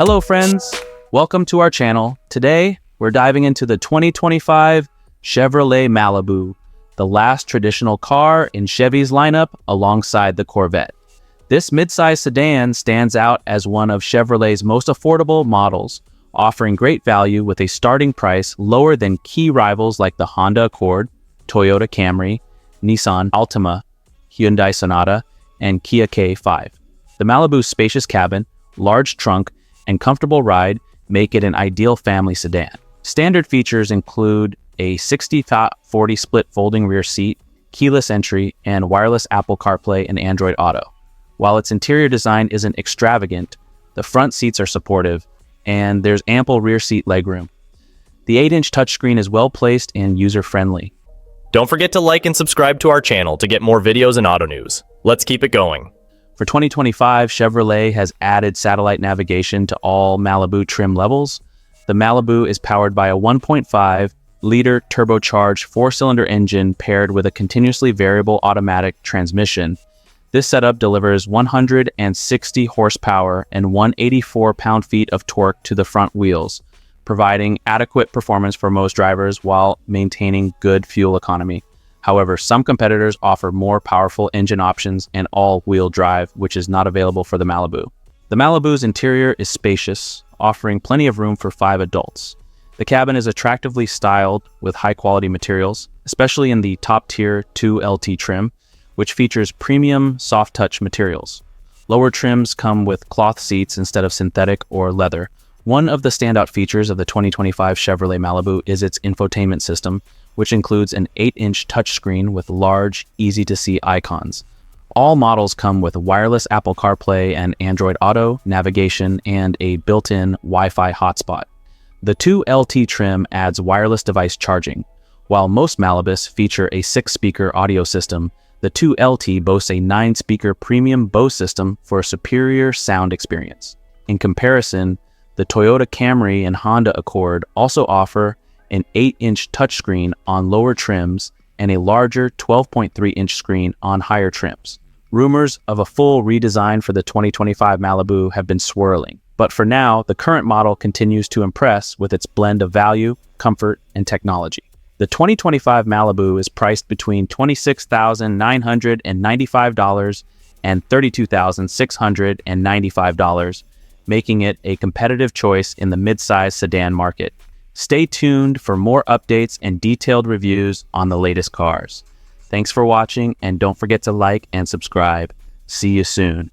Hello friends, welcome to our channel. Today, we're diving into the 2025 Chevrolet Malibu, the last traditional car in Chevy's lineup alongside the Corvette. This midsize sedan stands out as one of Chevrolet's most affordable models, offering great value with a starting price lower than key rivals like the Honda Accord, Toyota Camry, Nissan Altima, Hyundai Sonata, and Kia K5. The Malibu's spacious cabin, large trunk, and comfortable ride make it an ideal family sedan. Standard features include a 60-40 split folding rear seat, keyless entry, and wireless Apple CarPlay and Android Auto. While its interior design isn't extravagant, the front seats are supportive, and there's ample rear seat legroom. The 8-inch touchscreen is well placed and user-friendly. Don't forget to like and subscribe to our channel to get more videos and auto news. Let's keep it going. For 2025, Chevrolet has added satellite navigation to all Malibu trim levels. The Malibu is powered by a 1.5-liter turbocharged 4-cylinder engine paired with a continuously variable automatic transmission. This setup delivers 160 horsepower and 184 pound-feet of torque to the front wheels, providing adequate performance for most drivers while maintaining good fuel economy. However, some competitors offer more powerful engine options and all-wheel drive, which is not available for the Malibu. The Malibu's interior is spacious, offering plenty of room for 5 adults. The cabin is attractively styled with high-quality materials, especially in the top-tier 2LT trim, which features premium soft-touch materials. Lower trims come with cloth seats instead of synthetic or leather. One of the standout features of the 2025 Chevrolet Malibu is its infotainment system, which includes an 8-inch touchscreen with large, easy-to-see icons. All models come with wireless Apple CarPlay and Android Auto, navigation, and a built-in Wi-Fi hotspot. The 2LT trim adds wireless device charging. While most Malibus feature a 6-speaker audio system, the 2LT boasts a 9-speaker premium Bose system for a superior sound experience. In comparison, the Toyota Camry and Honda Accord also offer an 8-inch touchscreen on lower trims and a larger 12.3-inch screen on higher trims. Rumors of a full redesign for the 2025 Malibu have been swirling, but for now, the current model continues to impress with its blend of value, comfort, and technology. The 2025 Malibu is priced between $26,995 and $32,695, making it a competitive choice in the midsize sedan market. Stay tuned for more updates and detailed reviews on the latest cars. Thanks for watching, and don't forget to like and subscribe. See you soon.